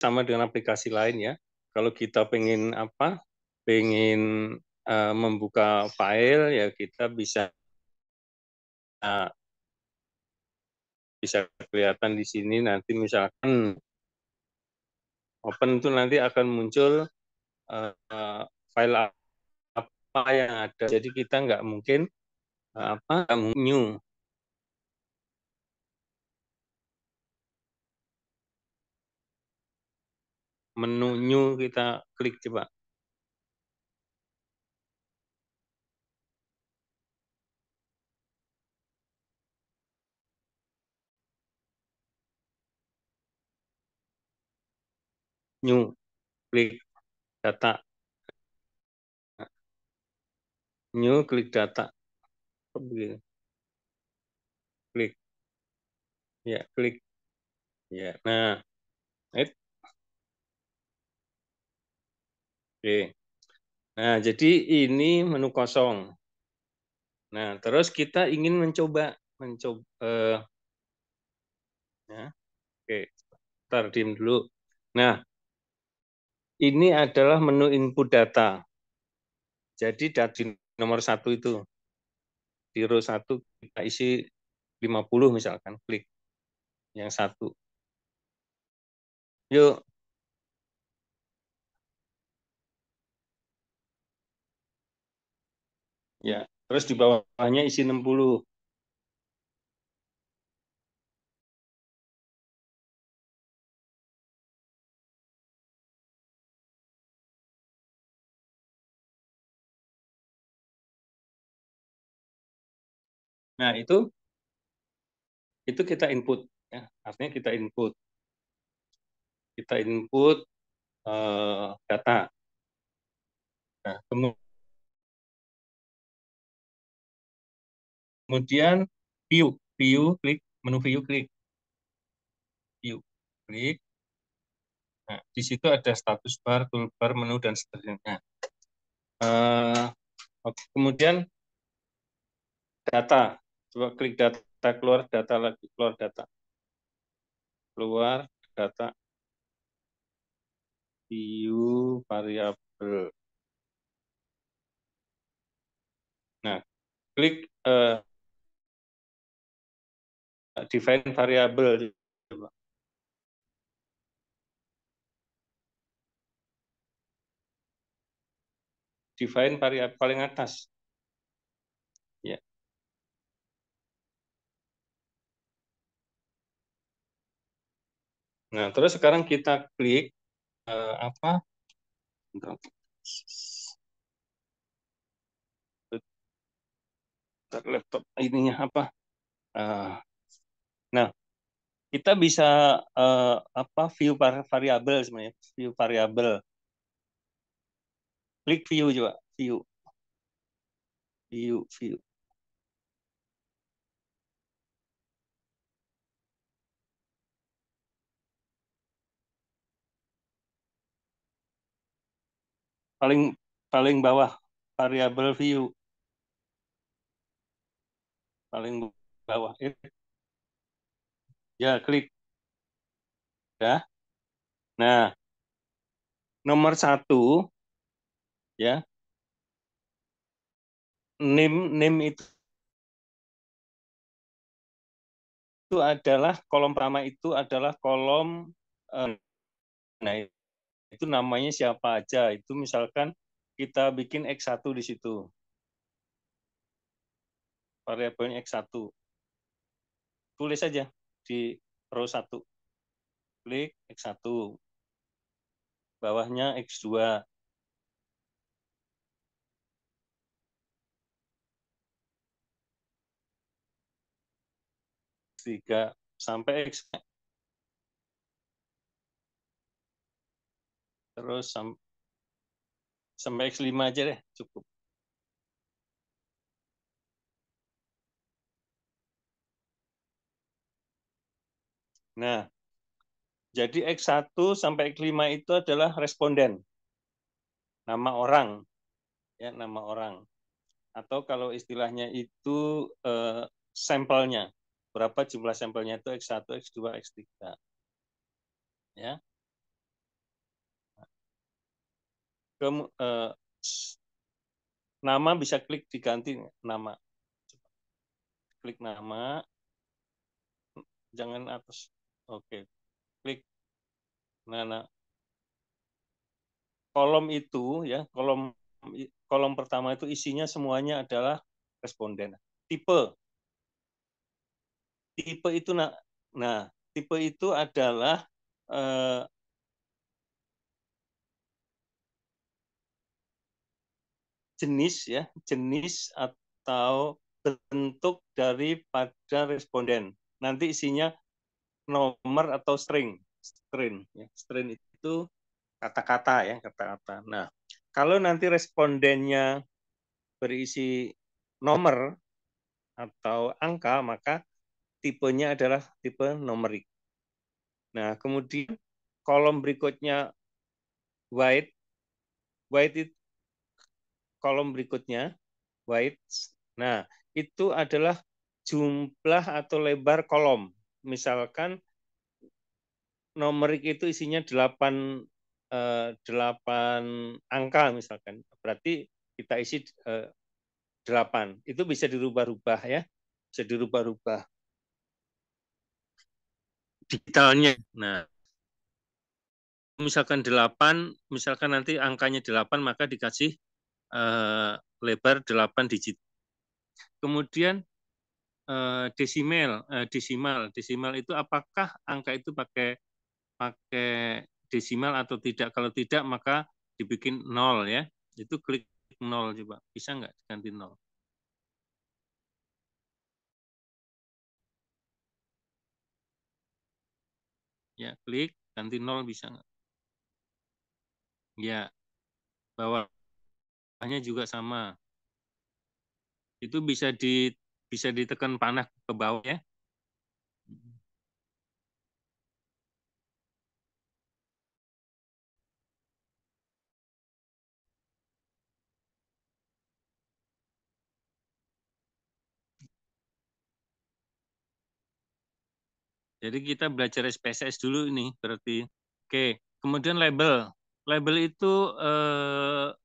sama dengan aplikasi lain ya. Kalau kita pengen apa? Pengen membuka file ya kita bisa kelihatan di sini nanti misalkan open itu nanti akan muncul file apa yang ada. Jadi kita nggak mungkin new menu new kita klik coba new klik data new klik data begini klik ya klik ya nah oke nah jadi ini menu kosong. Nah terus kita ingin mencoba ya oke ntar diem dulu. Nah ini adalah menu input data. Jadi dari nomor 1 itu di row 1 kita isi 50 misalkan klik yang 1. Yuk ya terus di bawahnya isi 60. Nah itu kita input ya artinya kita input data. Nah, kemudian view klik menu view klik. Nah, di situ ada status bar, toolbar, menu dan seterusnya. Kemudian data, coba klik data keluar data lagi keluar data view variabel. Nah, klik define variabel. Define variabel paling atas. Ya. Nah, terus sekarang kita klik apa? Laptop ininya apa? Nah, kita bisa view variabel sebenarnya, view variabel. Klik view juga, view. Paling bawah variabel view. Paling bawah. Ya, klik. Ya. Nah, nomor 1 ya. Name itu adalah kolom pertama itu adalah kolom nah itu namanya siapa aja. Itu misalkan kita bikin X1 di situ. Variabelnya X1. Tulis saja di row 1. Klik X1. Bawahnya X2. X3 sampai terus sampai X5 aja deh, cukup. Nah, jadi X1 sampai X5 itu adalah responden. Nama orang. Ya, nama orang. Atau kalau istilahnya itu sampelnya. Berapa jumlah sampelnya itu X1, X2, X3. Ya. Nama bisa klik diganti nama. Klik nama, jangan atas. Oke, klik. Nah, kolom itu ya, kolom pertama itu isinya semuanya adalah responden. Tipe itu tipe itu adalah jenis atau bentuk daripada responden. Nanti isinya nomor atau string ya. String itu kata-kata ya, kata-kata. Nah, kalau nanti respondennya berisi nomor atau angka, maka tipenya adalah tipe numerik. Nah, kemudian kolom berikutnya white itu kolom berikutnya white. Nah, itu adalah jumlah atau lebar kolom. Misalkan numerik itu isinya 8 angka misalkan. Berarti kita isi 8. Itu bisa dirubah-rubah ya. Bisa dirubah-rubah detailnya. Nah, misalkan 8, misalkan nanti angkanya 8 maka dikasih lebar 8 digit. Kemudian desimal itu apakah angka itu pakai desimal atau tidak? Kalau tidak maka dibikin 0 ya. Itu klik 0 coba. Bisa nggak ganti 0? Ya, klik ganti 0 bisa nggak? Ya, bawahnya juga sama. Itu bisa ditekan panah ke bawah ya. Jadi kita belajar SPSS dulu ini berarti. Oke, kemudian label. Label itu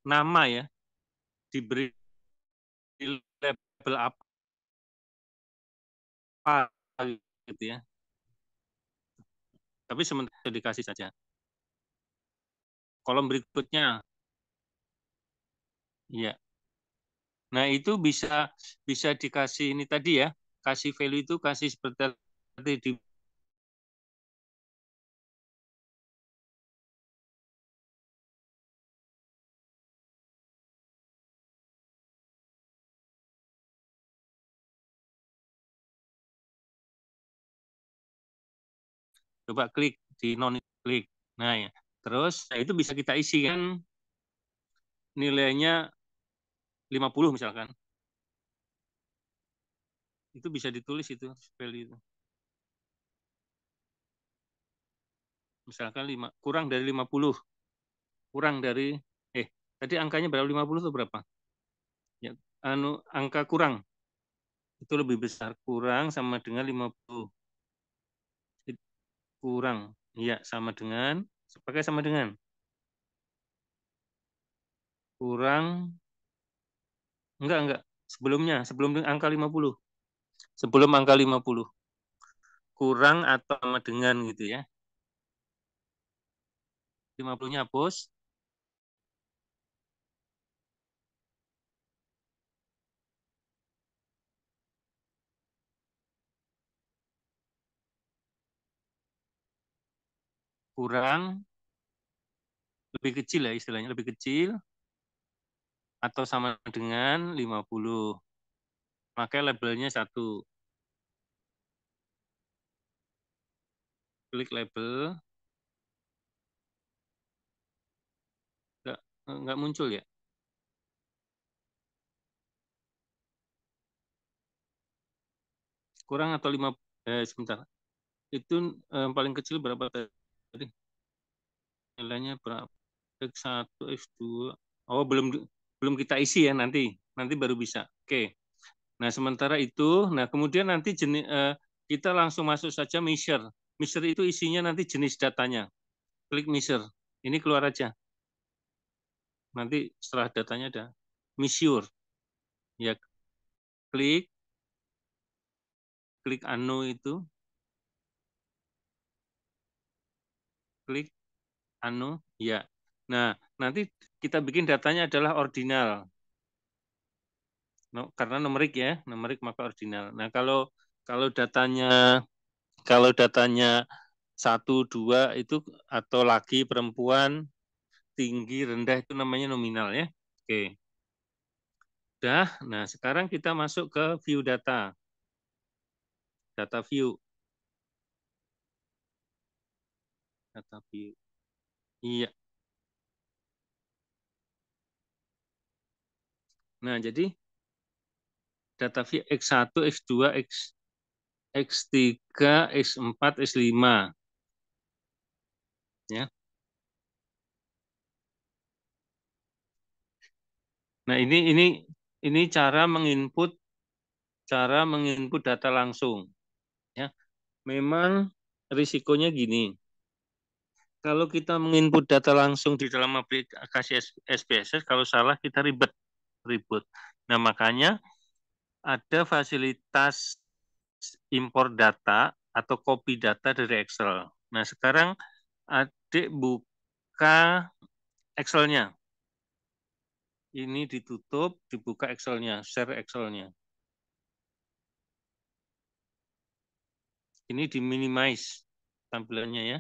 nama ya. Diberi label apa gitu ya. Tapi sementara dikasih saja. Kolom berikutnya. Iya. Nah, itu bisa dikasih ini tadi ya. Kasih value itu kasih seperti di coba klik di non klik. Nah, ya. Terus itu bisa kita isi kan nilainya 50 misalkan. Itu bisa ditulis itu value itu. Misalkan kurang dari 50. Kurang dari tadi angkanya berapa? 50 atau berapa? Ya, angka kurang itu lebih besar, kurang sama dengan 50. Kurang. Iya, sama dengan pakai sama dengan kurang enggak sebelum angka 50. Sebelum angka 50. Kurang atau sama dengan gitu ya. 50-nya hapus. Kurang lebih kecil ya istilahnya, lebih kecil atau sama dengan 50. Pakai labelnya 1. Klik label. Enggak muncul ya. Kurang atau 5 sebentar. Itu paling kecil berapa tadi? Nilainya berapa? X1, X2. Oh, belum kita isi ya nanti. Nanti baru bisa. Oke. Nah, sementara itu, nah kemudian nanti kita langsung masuk saja measure. Measure itu isinya nanti jenis datanya. Klik measure. Ini keluar aja. Nanti setelah datanya ada measure. Ya, klik anu itu, klik anu, ya. Nah, nanti kita bikin datanya adalah ordinal. Karena numerik ya, numerik maka ordinal. Nah, kalau datanya satu dua itu atau laki perempuan tinggi rendah itu namanya nominal ya. Oke. Udah. Nah, sekarang kita masuk ke view data. Data view. Data view. Iya. Nah, jadi data view X1, X2, X3, X4, X5 ya. Nah, ini cara menginput data langsung ya. Memang risikonya gini. Kalau kita menginput data langsung di dalam aplikasi SPSS, kalau salah kita ribet. Nah, makanya ada fasilitas impor data atau copy data dari Excel. Nah, sekarang adik buka Excel-nya. Ini ditutup, dibuka Excel-nya, share Excel-nya. Ini di-minimize tampilannya ya.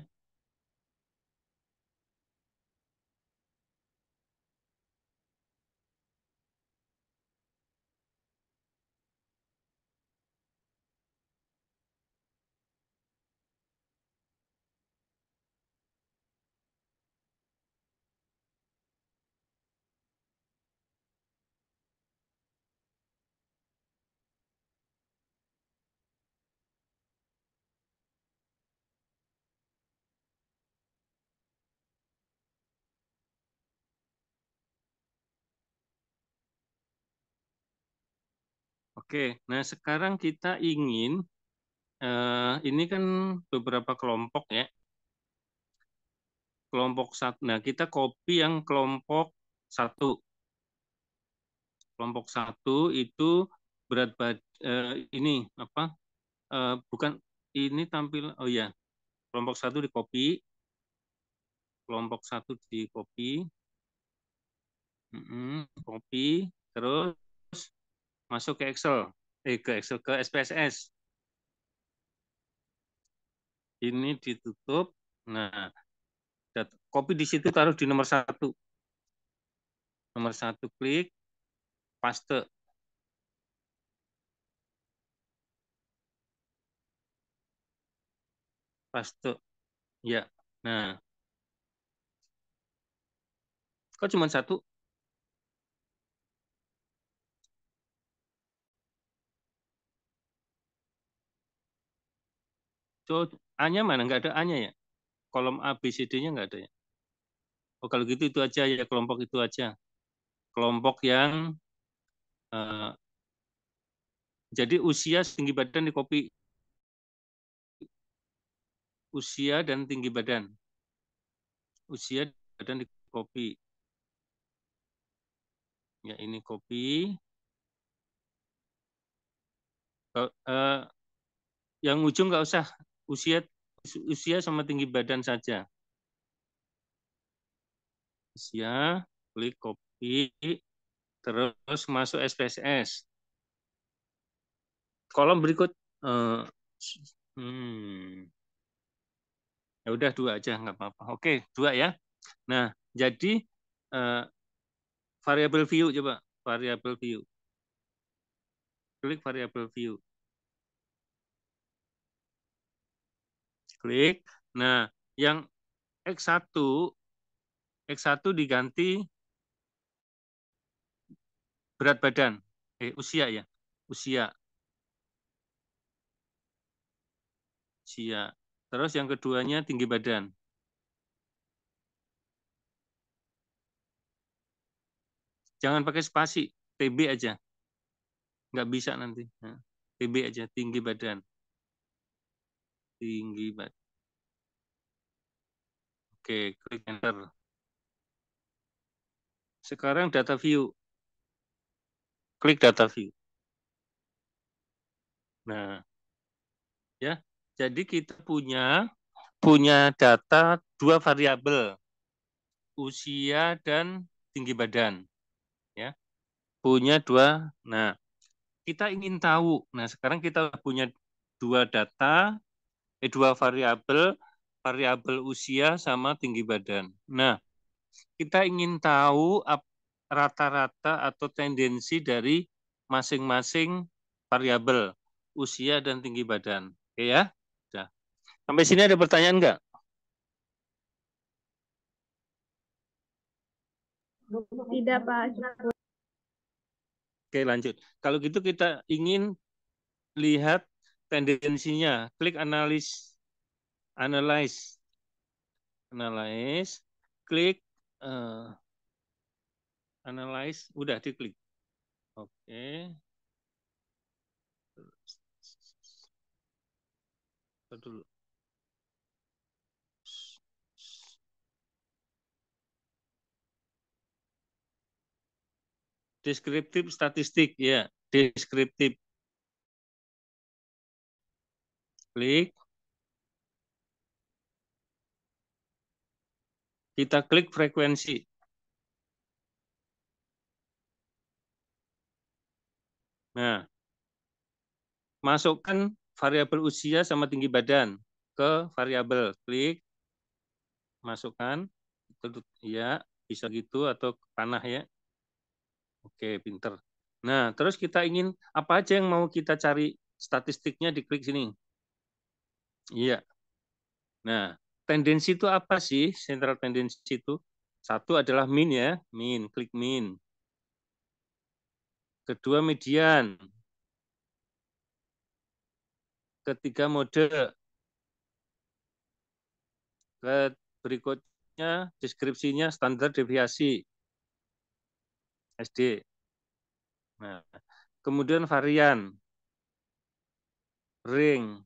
Oke, nah sekarang kita ingin, ini kan beberapa kelompok ya. Kelompok satu, nah kita copy yang kelompok satu. Kelompok satu itu berat ini apa? Bukan ini tampil, oh ya, kelompok satu di copy, kelompok satu di copy, copy, terus masuk ke Excel, ke SPSS. Ini ditutup. Nah, copy di situ taruh di nomor satu. Nomor satu klik, paste. Paste. Ya. Nah, kok cuma satu? So, A-nya mana? Nggak ada A-nya ya? Kolom A, B, C, D-nya nggak ada ya? Oh, kalau gitu itu aja ya, kelompok itu aja. Kelompok yang jadi usia, tinggi badan di copy. Usia dan tinggi badan. Usia dan di copy. Ya, ini copy. Yang ujung nggak usah. Usia sama tinggi badan saja. Usia, klik copy, terus masuk SPSS. Kolom berikut, ya udah dua aja nggak apa-apa. Oke, dua ya. Nah, jadi variabel view coba, variabel view. Klik variabel view. Klik. Nah, yang X1 X1 diganti berat badan. Usia ya. Usia. Usia. Terus yang keduanya tinggi badan. Jangan pakai spasi, TB aja. Nggak bisa nanti. Nah, TB aja, tinggi badan. Tinggi badan. Oke, klik enter. Sekarang data view. Klik data view. Nah, ya. Jadi kita punya data dua variabel, usia dan tinggi badan, ya. Punya dua. Nah, kita ingin tahu. Nah, sekarang kita punya dua data, dua variabel, variabel usia sama tinggi badan. Nah, kita ingin tahu rata-rata atau tendensi dari masing-masing variabel usia dan tinggi badan. Oke ya? Sudah. Sampai sini ada pertanyaan enggak? Tidak, Pak. Oke, lanjut. Kalau gitu kita ingin lihat tendensinya. Klik analyze, klik analyze, udah diklik. Oke. Dulu. Deskriptif statistik, ya. Deskriptif. Klik. Kita klik frekuensi. Nah, masukkan variabel usia sama tinggi badan ke variabel. Klik, masukkan. Ya, bisa gitu atau ke panah ya. Oke, pinter. Nah, terus kita ingin apa aja yang mau kita cari statistiknya, diklik sini. Iya. Nah, tendensi itu apa sih? Central tendensi itu satu adalah mean ya, mean, klik mean. Kedua median. Ketiga mode. Berikutnya deskripsinya standar deviasi SD. Nah, kemudian varian, ring.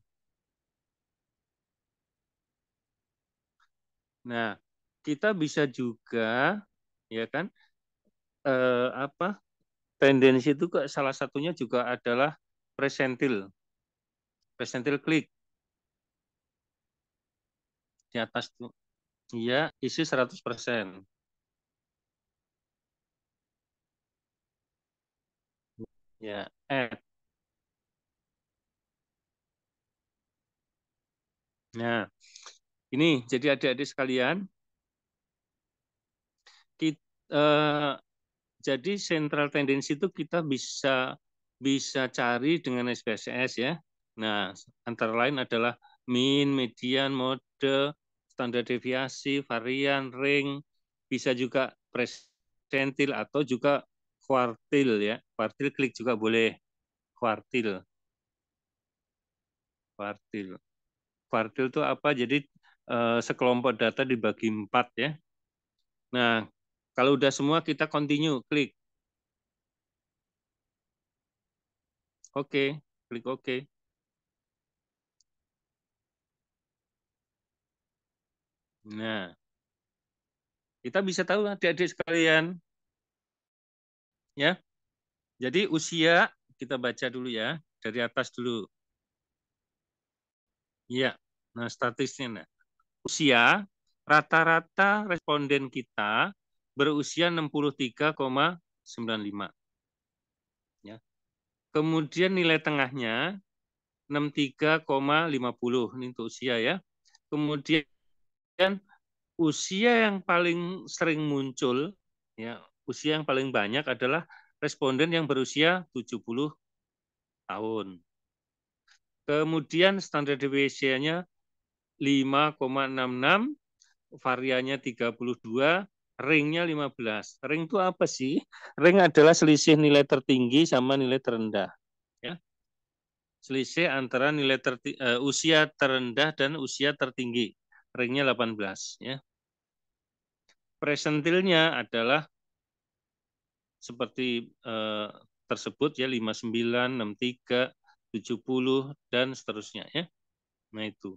Nah, kita bisa juga ya kan apa tendensi itu salah satunya juga adalah presentil. Presentil klik di atas tuh. Iya, isi 100%. Ya, add. Nah, ini jadi adik-adik sekalian, jadi central tendency itu kita bisa cari dengan SPSS ya. Nah, antara lain adalah mean, median, mode, standar deviasi, varian, ring, bisa juga presentil atau juga kuartil ya. Kuartil klik juga boleh. Kuartil. Kuartil. Kuartil itu apa? Jadi sekelompok data dibagi 4 ya. Nah, kalau udah semua kita continue, klik. Oke, klik oke. Nah, kita bisa tahu adik-adik sekalian, ya. Jadi usia kita baca dulu ya, dari atas dulu. Iya. Nah, statistiknya. Nah. Usia rata-rata responden kita berusia 63,95. Ya. Kemudian nilai tengahnya 63,50. Ini untuk usia ya. Kemudian usia yang paling sering muncul, ya, usia yang paling banyak adalah responden yang berusia 70 tahun. Kemudian standar deviation-nya 5,66, variannya 32, ringnya 15. Ring itu apa sih? Ring adalah selisih nilai tertinggi sama nilai terendah. Ya. Selisih antara usia terendah dan usia tertinggi. Ringnya 18. Ya. Presentilnya adalah seperti tersebut ya, 59, 63, 70 dan seterusnya ya. Nah itu.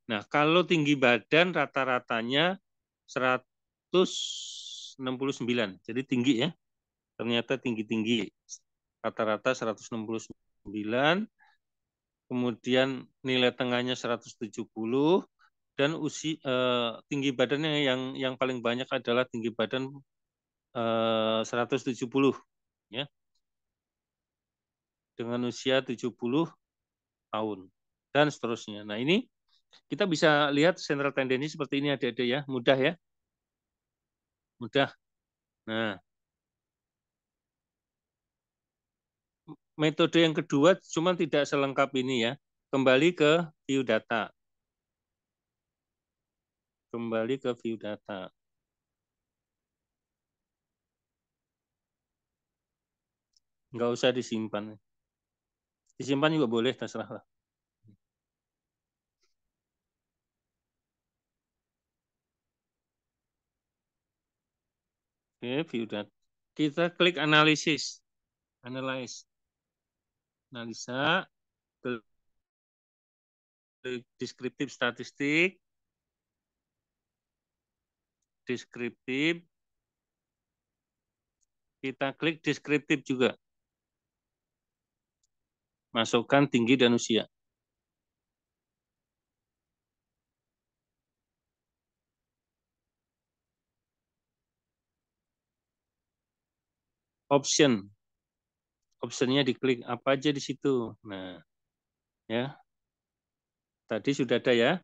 Nah, kalau tinggi badan rata-ratanya 100 169. Jadi tinggi ya. Ternyata tinggi-tinggi. Rata-rata 169. Kemudian nilai tengahnya 170 dan tinggi badannya yang paling banyak adalah tinggi badan 170 ya. Dengan usia 70 tahun dan seterusnya. Nah, ini kita bisa lihat central tendency seperti ini adik-adik ya, mudah ya. Mudah. Nah, metode yang kedua cuma tidak selengkap ini ya. Kembali ke view data. Kembali ke view data. Nggak usah disimpan. Disimpan juga boleh, terserah lah. Oke, view data. Kita klik analisis. Analyze. Analisa. Klik deskriptif statistik. Deskriptif. Kita klik deskriptif juga. Masukkan tinggi dan usia. Option. Optionnya diklik apa aja di situ. Nah, ya. Tadi sudah ada ya.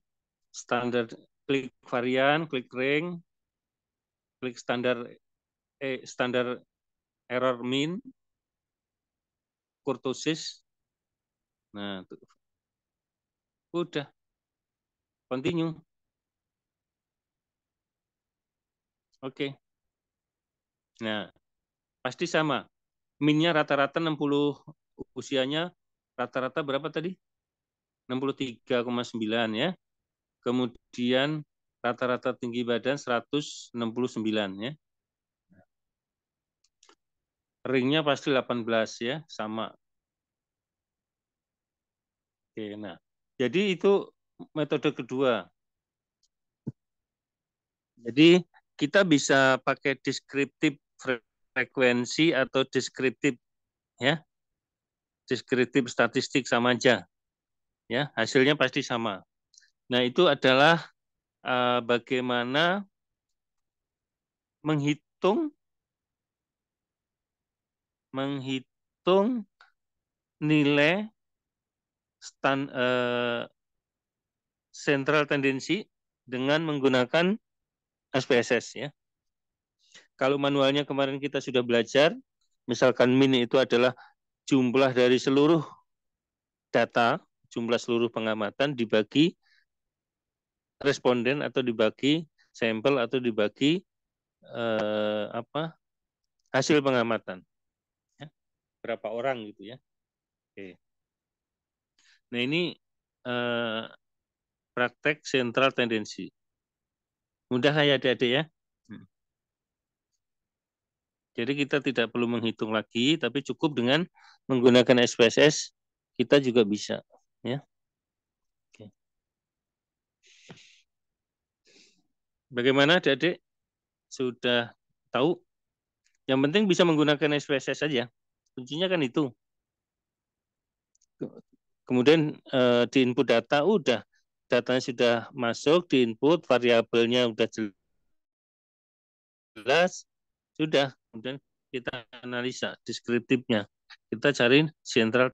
Standar, klik varian, klik range, klik standar error mean, kurtosis. Nah, tuh. Udah. Continue. Oke. Nah, pasti sama. Min-nya rata-rata 60, usianya rata-rata berapa tadi? 63,9 ya. Kemudian rata-rata tinggi badan 169 ya. Ringnya pasti 18 ya, sama. Oke, nah. Jadi itu metode kedua. Jadi kita bisa pakai deskriptif frekuensi atau deskriptif ya. Deskriptif statistik sama aja. Ya, hasilnya pasti sama. Nah, itu adalah bagaimana menghitung nilai central tendency dengan menggunakan SPSS ya. Kalau manualnya kemarin kita sudah belajar, misalkan min itu adalah jumlah dari seluruh data, jumlah seluruh pengamatan dibagi responden atau dibagi sampel atau dibagi hasil pengamatan. Ya. Berapa orang gitu ya. Oke. Nah ini praktek central tendency. Mudah ya adik-adik ya. Jadi kita tidak perlu menghitung lagi, tapi cukup dengan menggunakan SPSS kita juga bisa. Ya. Oke. Bagaimana adik-adik? Sudah tahu? Yang penting bisa menggunakan SPSS saja. Kuncinya kan itu. Kemudian di input data udah datanya sudah masuk, di input variabelnya udah jelas, sudah. Kemudian kita analisa deskriptifnya. Kita cari central.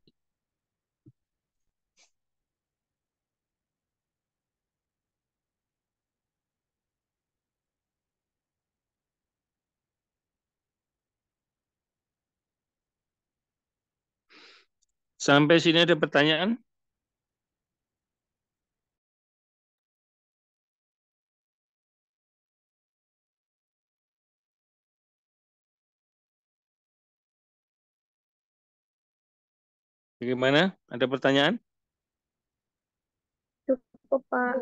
Sampai sini ada pertanyaan? Bagaimana? Ada pertanyaan? Cukup, Pak.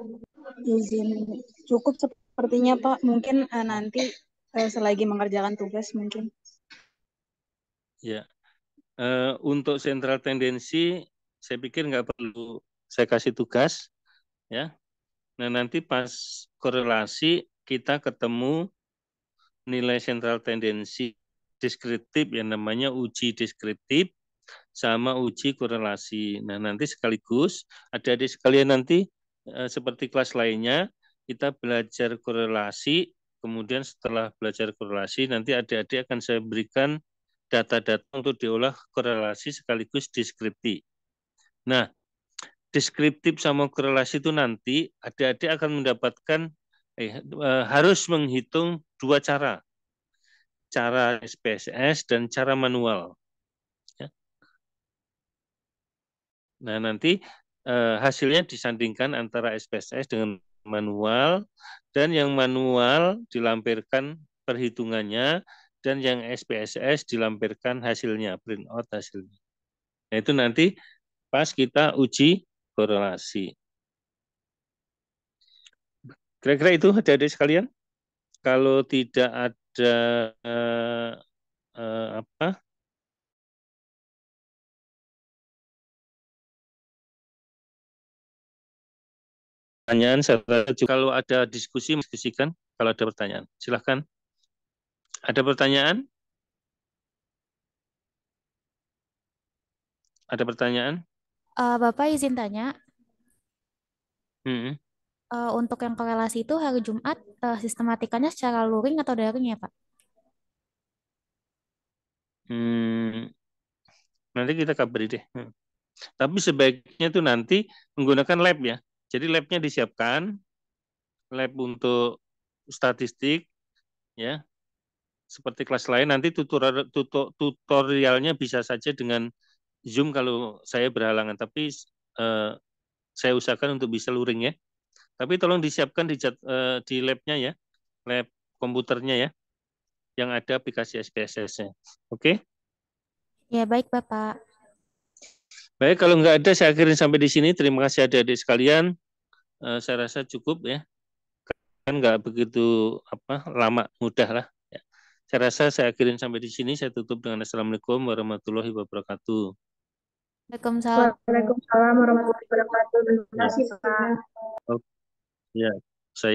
Izin cukup sepertinya Pak. Mungkin nanti selagi mengerjakan tugas mungkin. Ya. Untuk central tendensi, saya pikir nggak perlu saya kasih tugas, ya. Nah nanti pas korelasi kita ketemu nilai sentral tendensi deskriptif yang namanya uji deskriptif sama uji korelasi. Nah, nanti sekaligus adik-adik sekalian nanti seperti kelas lainnya kita belajar korelasi, kemudian setelah belajar korelasi nanti adik-adik akan saya berikan data-data untuk diolah korelasi sekaligus deskriptif. Nah, deskriptif sama korelasi itu nanti adik-adik akan mendapatkan harus menghitung dua cara SPSS dan cara manual. Ya. Nah, nanti hasilnya disandingkan antara SPSS dengan manual, dan yang manual dilampirkan perhitungannya, dan yang SPSS dilampirkan hasilnya, print out hasilnya. Nah, itu nanti pas kita uji korelasi. Kira-kira itu adik-adik sekalian. Kalau tidak ada pertanyaan, kalau ada diskusi, diskusikan. Kalau ada pertanyaan, silahkan. Ada pertanyaan? Ada pertanyaan? Bapak izin tanya, Hmm. untuk yang korelasi itu hari Jumat sistematikanya secara luring atau daring ya, Pak? Nanti kita kabari deh. Tapi sebaiknya itu nanti menggunakan lab ya. Jadi labnya disiapkan, lab untuk statistik, ya. Seperti kelas lain, nanti tutorialnya bisa saja dengan Zoom kalau saya berhalangan. Tapi saya usahakan untuk bisa luring ya. Tapi tolong disiapkan di labnya ya, lab komputernya ya, yang ada aplikasi SPSS-nya. Oke? Ya, baik Bapak. Baik, kalau nggak ada saya akhirin sampai di sini. Terima kasih adik-adik sekalian. Saya rasa cukup ya. Kan nggak begitu lama, mudah lah. Ya. Saya rasa saya akhirin sampai di sini. Saya tutup dengan Assalamualaikum warahmatullahi wabarakatuh. Waalaikumsalam. Waalaikumsalam warahmatullahi wabarakatuh. Terima kasih, Pak. Ya.